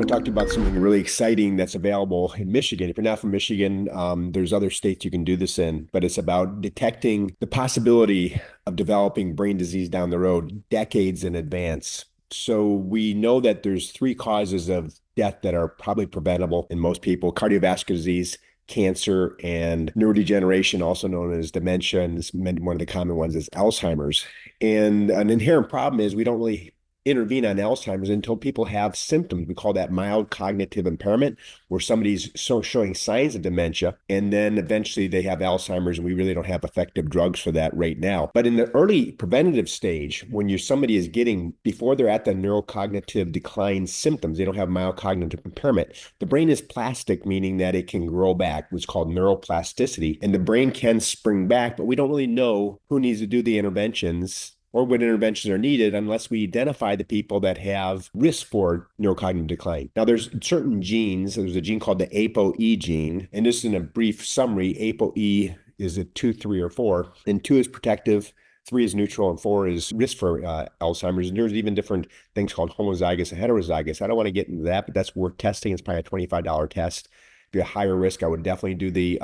want to talk to you about something really exciting that's available in Michigan. If you're not from Michigan, there's other states you can do this in, but it's about detecting the possibility of developing brain disease down the road decades in advance. So we know that there's three causes of death that are probably preventable in most people: cardiovascular disease, cancer, and neurodegeneration, also known as dementia. And one of the common ones is Alzheimer's. And an inherent problem is we don't really intervene on Alzheimer's until people have symptoms. We call that mild cognitive impairment, where somebody's showing signs of dementia, and then eventually they have Alzheimer's, and we really don't have effective drugs for that right now. But in the early preventative stage, when somebody is getting, before they're at the neurocognitive decline symptoms, they don't have mild cognitive impairment, the brain is plastic, meaning that it can grow back, what's called neuroplasticity, and the brain can spring back, but we don't really know who needs to do the interventions or what interventions are needed unless we identify the people that have risk for neurocognitive decline. Now, there's certain genes. There's a gene called the Apo-E gene, and just in a brief summary, Apo-E is a 2, 3, or 4, and 2 is protective, 3 is neutral, and 4 is risk for Alzheimer's. And there's even different things called homozygous and heterozygous. I don't want to get into that, but that's worth testing. It's probably a $25 test. If you're higher risk, I would definitely do the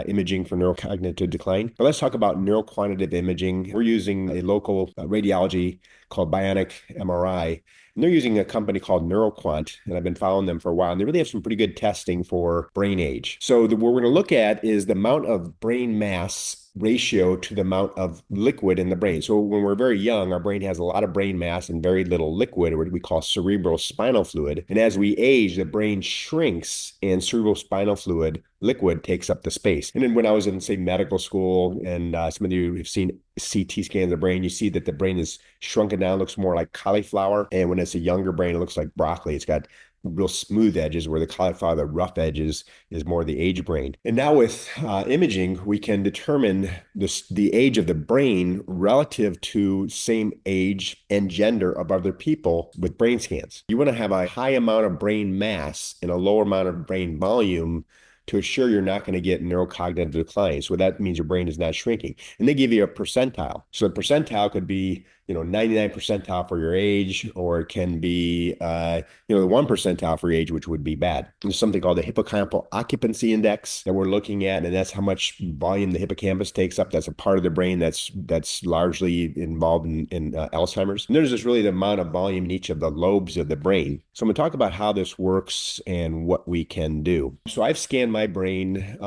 imaging for neurocognitive decline. But let's talk about Neuro Quantitative imaging. We're using a local radiology called Bionicc MRI, and they're using a company called Neuro Quant, and I've been following them for a while, and they really have some pretty good testing for brain age. So what we're going to look at is the amount of brain mass ratio to the amount of liquid in the brain. So when we're very young, our brain has a lot of brain mass and very little liquid, or what we call cerebral spinal fluid. And as we age, the brain shrinks and cerebral spinal fluid liquid takes up the space. And then when I was in, say, medical school, and some of you have seen CT scans of the brain, you see that the brain is shrunken down, looks more like cauliflower. And when it's a younger brain, it looks like broccoli. It's got real smooth edges, where the cauliflower, the rough edges, is more the age brain. And now with imaging, we can determine the age of the brain relative to same age and gender of other people with brain scans. You want to have a high amount of brain mass and a lower amount of brain volume to assure you're not going to get neurocognitive decline. So that means your brain is not shrinking. And they give you a percentile. So a percentile could be, 99 percentile for your age, or it can be, the 1 percentile for your age, which would be bad. There's something called the hippocampal occupancy index that we're looking at, and that's how much volume the hippocampus takes up. That's a part of the brain that's largely involved in Alzheimer's. And there's just really the amount of volume in each of the lobes of the brain. So I'm going to talk about how this works and what we can do. So I've scanned my brain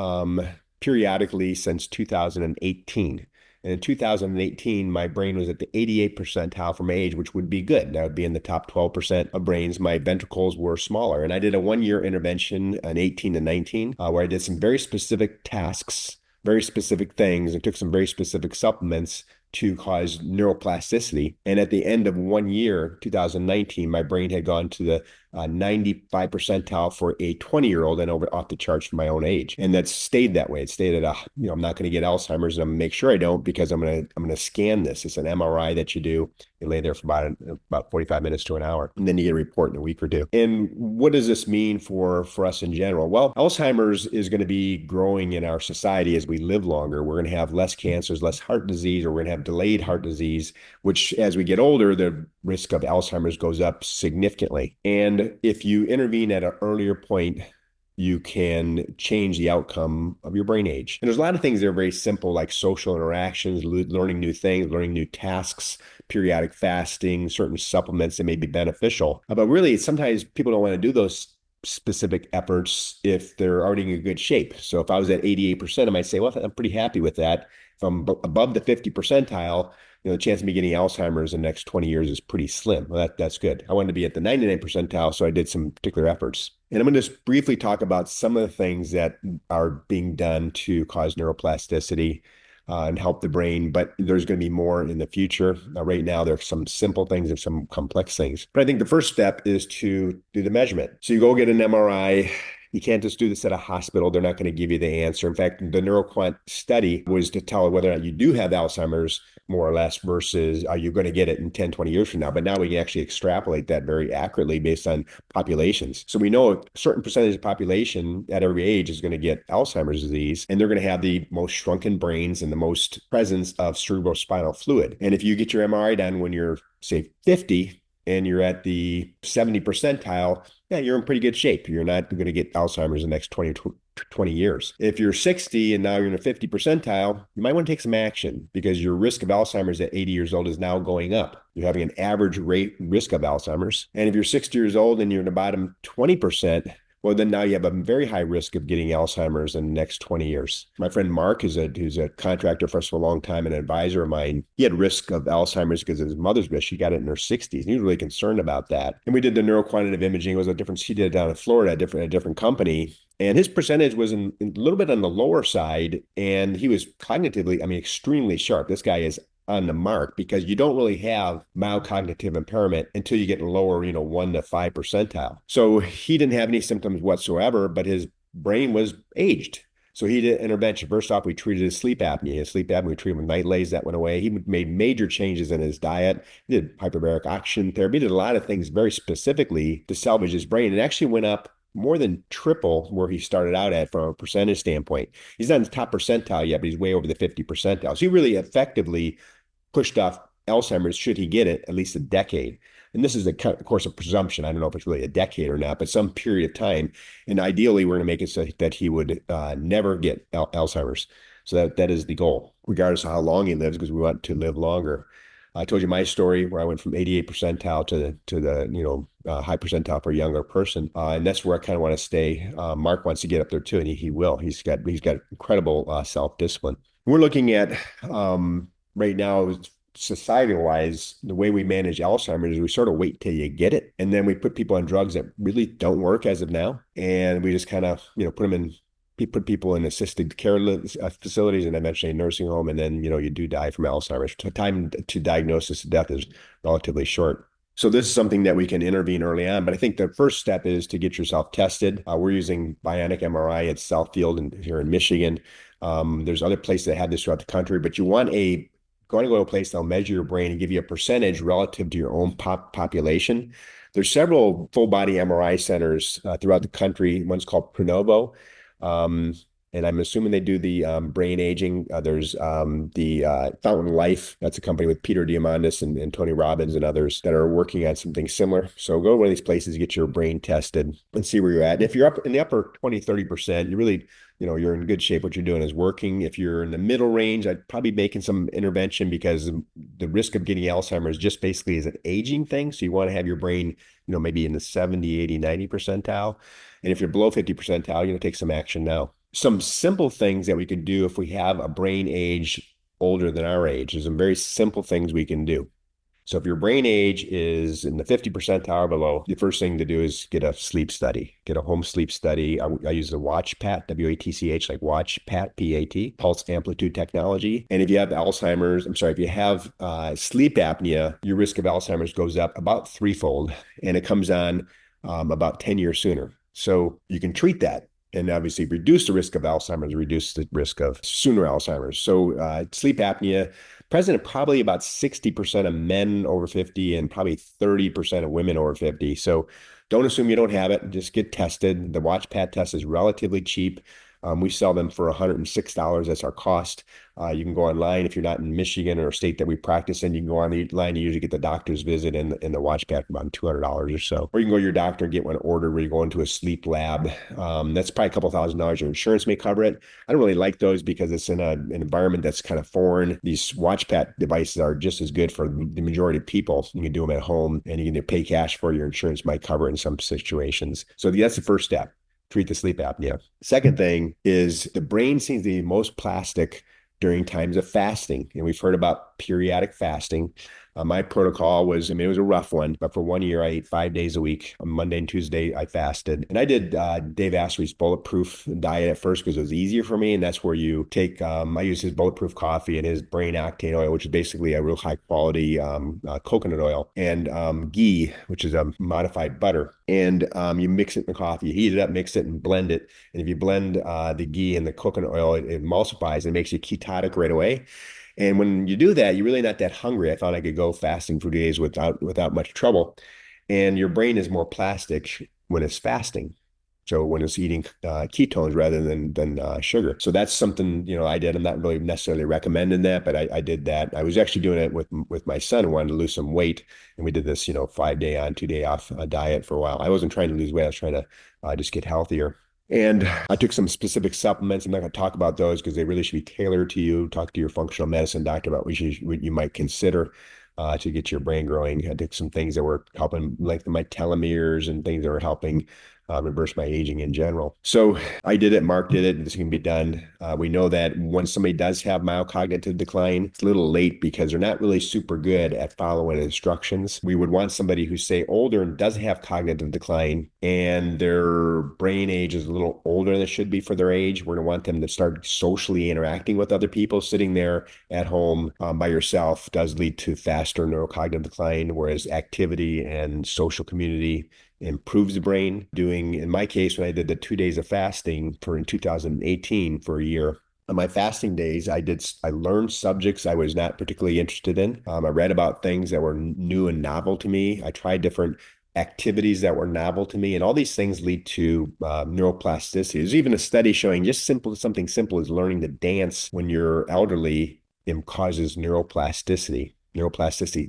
periodically since 2018. And in 2018, my brain was at the 88th percentile for my age, which would be good. That would be in the top 12% of brains. My ventricles were smaller. And I did a 1-year intervention in 18 to 19, where I did some very specific tasks, very specific things, and took some very specific supplements to cause neuroplasticity. And at the end of 1 year, 2019, my brain had gone to the 95 percentile for a 20-year-old, and off the charts for my own age. And that's stayed that way. It stayed at I'm not going to get Alzheimer's, and I'm going to make sure I don't, because I'm going to scan this. It's an MRI that you do. You lay there for about 45 minutes to an hour, and then you get a report in a week or two. And what does this mean for us in general? Well, Alzheimer's is going to be growing in our society as we live longer. We're going to have less cancers, less heart disease, or we're going to have delayed heart disease, which as we get older, the risk of Alzheimer's goes up significantly. And if you intervene at an earlier point, you can change the outcome of your brain age. And there's a lot of things that are very simple, like social interactions, learning new things, learning new tasks, periodic fasting, certain supplements that may be beneficial. But really, sometimes people don't want to do those specific efforts if they're already in good shape. So if I was at 88%, I might say, well, I'm pretty happy with that. If I'm above the 50 percentile, the chance of me getting Alzheimer's in the next 20 years is pretty slim. Well, that's good. I wanted to be at the 99 percentile, so I did some particular efforts. And I'm going to just briefly talk about some of the things that are being done to cause neuroplasticity and help the brain, but there's going to be more in the future. Right now, there's some simple things and some complex things. But I think the first step is to do the measurement. So you go get an MRI. You can't just do this at a hospital. They're not going to give you the answer. In fact, the NeuroQuant study was to tell whether or not you do have Alzheimer's, more or less, versus are you going to get it in 10, 20 years from now. But now we can actually extrapolate that very accurately based on populations. So we know a certain percentage of the population at every age is going to get Alzheimer's disease, and they're going to have the most shrunken brains and the most presence of cerebrospinal fluid. And if you get your MRI done when you're, say, 50, and you're at the 70 percentile, yeah, you're in pretty good shape. You're not going to get Alzheimer's in the next 20 years. If you're 60 and now you're in a 50 percentile, you might want to take some action because your risk of Alzheimer's at 80 years old is now going up. You're having an average rate risk of Alzheimer's. And if you're 60 years old and you're in the bottom 20%, well, then now you have a very high risk of getting Alzheimer's in the next 20 years. My friend Mark who's a contractor for us for a long time, an advisor of mine. He had risk of Alzheimer's because of his mother's risk. She got it in her 60s. And he was really concerned about that. And we did the Neuro Quantitative imaging. It was a different, he did it down in Florida, a different company. And his percentage was a little bit on the lower side. And he was cognitively, I mean, extremely sharp. This guy is on the mark because you don't really have mild cognitive impairment until you get lower, 1 to 5 percentile. So he didn't have any symptoms whatsoever, but his brain was aged. So he did intervention. First off, we treated his sleep apnea. We treated him with night lays. That went away. He made major changes in his diet. He did hyperbaric oxygen therapy. He did a lot of things very specifically to salvage his brain. It actually went up more than triple where he started out at from a percentage standpoint. He's not in the top percentile yet, but he's way over the 50 percentile. So he really effectively pushed off Alzheimer's, should he get it, at least a decade. And this is, of course, a presumption. I don't know if it's really a decade or not, but some period of time. And ideally, we're going to make it so that he would never get Alzheimer's. So that is the goal, regardless of how long he lives, because we want to live longer. I told you my story where I went from 88 percentile to the high percentile for a younger person, and that's where I kind of want to stay. Mark wants to get up there too, and he will. He's got incredible self-discipline. We're looking at right now, society-wise, the way we manage Alzheimer's is we sort of wait till you get it, and then we put people on drugs that really don't work as of now, and we just kind of put people in assisted care facilities and eventually a nursing home, and then you do die from Alzheimer's. Time to diagnosis of death is relatively short. So this is something that we can intervene early on, but I think the first step is to get yourself tested. We're using Bionicc MRI at Southfield and here in Michigan. There's other places that have this throughout the country, but you want going to go to a place that'll measure your brain and give you a percentage relative to your own population. There's several full body MRI centers throughout the country. One's called Preventable. And I'm assuming they do the brain aging. There's the Fountain Life. That's a company with Peter Diamandis and Tony Robbins and others that are working on something similar. So go to one of these places, get your brain tested and see where you're at. And if you're up in the upper 20, 30%, you really, you're in good shape. What you're doing is working. If you're in the middle range, I'd probably be making some intervention because the risk of getting Alzheimer's just basically is an aging thing. So you want to have your brain, maybe in the 70, 80, 90 percentile. And if you're below 50 percentile, take some action now. Some simple things that we could do if we have a brain age older than our age. There's some very simple things we can do. So if your brain age is in the 50 percentile or below, the first thing to do is get a sleep study, get a home sleep study. I use the WatchPat, WATCH, like WatchPat, PAT, pulse amplitude technology. And if you have if you have sleep apnea, your risk of Alzheimer's goes up about threefold, and it comes on about 10 years sooner. So you can treat that and obviously reduce the risk of Alzheimer's, reduce the risk of sooner Alzheimer's. So sleep apnea, present in probably about 60% of men over 50 and probably 30% of women over 50. So don't assume you don't have it. Just get tested. The WatchPat test is relatively cheap. We sell them for $106. That's our cost. You can go online if you're not in Michigan or a state that we practice in. You can go online. You usually get the doctor's visit and the WatchPat for about $200 or so. Or you can go to your doctor and get one ordered where you go into a sleep lab. That's probably a couple $1,000s. Your insurance may cover it. I don't really like those because it's in an environment that's kind of foreign. These WatchPat devices are just as good for the majority of people. You can do them at home and you can pay cash for your insurance might cover it in some situations. So that's the first step. Treat the sleep apnea. Second thing is the brain seems to be most plastic during times of fasting. And we've heard about periodic fasting. My protocol was, it was a rough one, but for 1 year, I ate 5 days a week. On Monday and Tuesday, I fasted. And I did Dave Asprey's bulletproof diet at first because it was easier for me. And that's where you take, I use his bulletproof coffee and his brain octane oil, which is basically a real high quality coconut oil, and ghee, which is a modified butter. And you mix it in the coffee, you heat it up, mix it and blend it. And if you blend the ghee and the coconut oil, it emulsifies and makes you ketotic right away. And when you do that, you're really not that hungry. I thought I could go fasting for days without much trouble. And your brain is more plastic when it's fasting. So when it's eating ketones rather than sugar. So that's something, I did. I'm not really necessarily recommending that, but I did that. I was actually doing it with my son who wanted to lose some weight. And we did this, 5 day on, 2 day off diet for a while. I wasn't trying to lose weight. I was trying to just get healthier. And I took some specific supplements. I'm not going to talk about those because they really should be tailored to you. Talk to your functional medicine doctor about what you might consider to get your brain growing. I did some things that were helping lengthen my telomeres and things that were helping reverse my aging in general. So I did it, Mark did it, this can be done. We know that when somebody does have mild cognitive decline, it's a little late because they're not really super good at following instructions. We would want somebody who's, say, older and does have cognitive decline and their brain age is a little older than it should be for their age. We're going to want them to start socially interacting with other people. Sitting there at home by yourself does lead to faster neurocognitive decline, whereas activity and social community improves the brain. In my case, when I did the 2 days of fasting in 2018 for a year, on my fasting days, I learned subjects I was not particularly interested in. I read about things that were new and novel to me. I tried different activities that were novel to me, and all these things lead to neuroplasticity. There's even a study showing something simple as learning to dance when you're elderly causes neuroplasticity,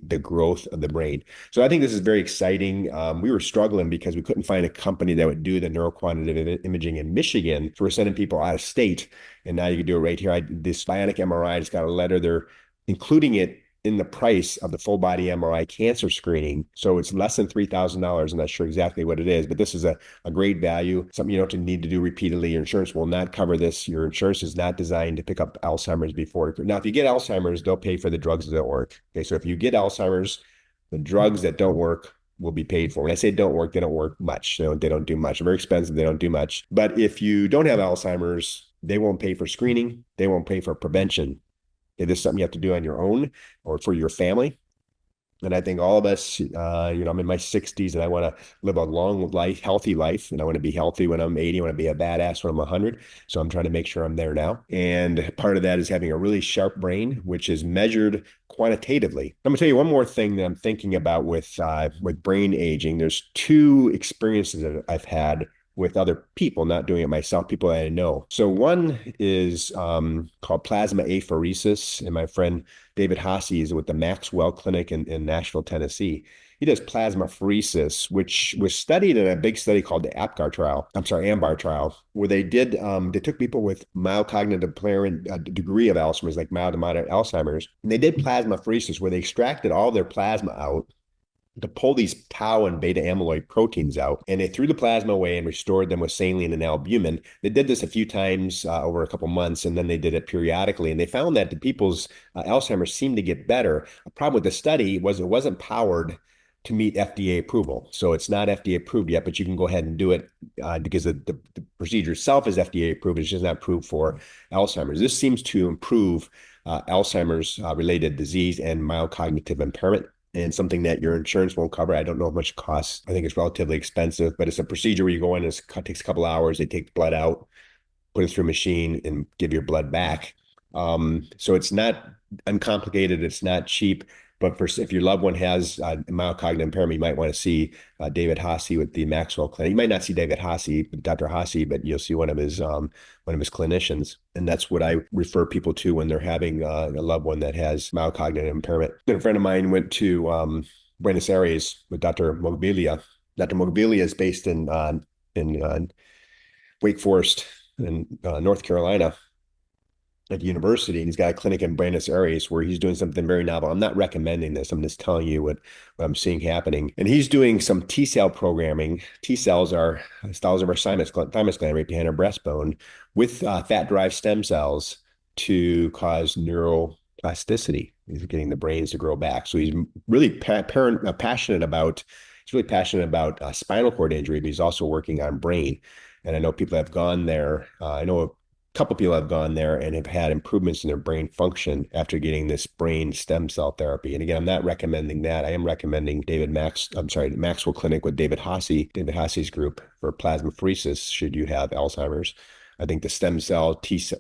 the growth of the brain. So I think this is very exciting. We were struggling because we couldn't find a company that would do the neuroquantitative imaging in Michigan. So we're sending people out of state, and now you can do it right here. This Bionicc MRI just got a letter. They're including it in the price of the full body MRI cancer screening. So it's less than $3,000. I'm not sure exactly what it is, but this is a great value, something you don't need to do repeatedly. Your insurance will not cover this. Your insurance is not designed to pick up Alzheimer's before. Now, if you get Alzheimer's, they'll pay for the drugs that don't work. Okay, so if you get Alzheimer's, the drugs that don't work will be paid for. When I say don't work, they don't work much. They don't do much. They're very expensive. They don't do much. But if you don't have Alzheimer's, they won't pay for screening. They won't pay for prevention. It is something you have to do on your own or for your family. And I think all of us, I'm in my 60s and I want to live a long life, healthy life. And I want to be healthy when I'm 80. I want to be a badass when I'm 100. So I'm trying to make sure I'm there now. And part of that is having a really sharp brain, which is measured quantitatively. I'm going to tell you one more thing that I'm thinking about with brain aging. There's two experiences that I've had with other people, not doing it myself, people that I know. So one is called Plasmapheresis, and my friend David Hasse is with the Maxwell Clinic in Nashville, Tennessee. He does plasmapheresis, which was studied in a big study called the APGAR trial. AMBAR trial, where they took people with mild cognitive impairment, a degree of Alzheimer's, like mild to moderate Alzheimer's, and they did plasmapheresis where they extracted all their plasma out to pull these tau and beta amyloid proteins out. And they threw the plasma away and restored them with saline and albumin. They did this a few times over a couple months, and then they did it periodically. And they found that the people's Alzheimer's seemed to get better. The problem with the study was it wasn't powered to meet FDA approval. So it's not FDA approved yet, but you can go ahead and do it because the procedure itself is FDA approved. It's just not approved for Alzheimer's. This seems to improve Alzheimer's related disease and mild cognitive impairment, and something that your insurance won't cover. I don't know how much it costs. I think it's relatively expensive, but it's a procedure where you go in, it takes a couple hours, they take the blood out, put it through a machine, and give your blood back. So it's not uncomplicated, it's not cheap, but if your loved one has mild cognitive impairment, you might want to see David Hasse with the Maxwell Clinic. You might not see David Hasse, Dr. Hasse, but you'll see one of his clinicians. And that's what I refer people to when they're having a loved one that has mild cognitive impairment. And a friend of mine went to Buenos Aires with Dr. Mogbilia. Dr. Mogbilia is based in Wake Forest in North Carolina at the university, and he's got a clinic in Buenos Aires where he's doing something very novel. I'm not recommending this. I'm just telling you what I'm seeing happening. And he's doing some T-cell programming. T-cells are cells of our thymus gland right behind our breastbone with fat-derived stem cells to cause neuroplasticity. He's getting the brains to grow back. So he's really passionate about spinal cord injury, but he's also working on brain. And I know people have gone there. I know a couple people have gone there and have had improvements in their brain function after getting this brain stem cell therapy. And again, I'm not recommending that. I am recommending the Maxwell Clinic with David Hasse's group for plasmapheresis should you have Alzheimer's. I think the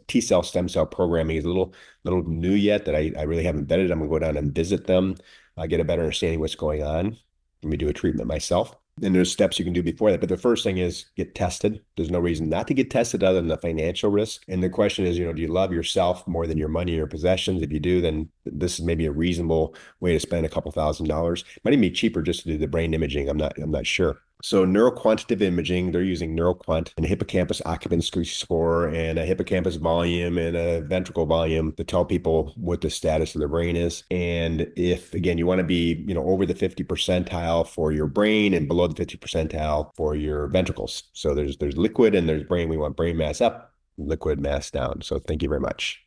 T-cell stem cell programming is a little new yet that I really haven't vetted. I'm gonna go down and visit them, get a better understanding of what's going on. Let me do a treatment myself. And there's steps you can do before that. But the first thing is get tested. There's no reason not to get tested other than the financial risk. And the question is, do you love yourself more than your money or your possessions? If you do, then this is maybe a reasonable way to spend a couple $1,000s. Might even be cheaper just to do the brain imaging. I'm not sure. So neuroquantitative imaging, they're using neuroquant and a hippocampus occupancy score and a hippocampus volume and a ventricle volume to tell people what the status of their brain is. And if, again, you want to be, over the 50 percentile for your brain and below the 50 percentile for your ventricles. So there's liquid and there's brain. We want brain mass up, liquid mass down. So thank you very much.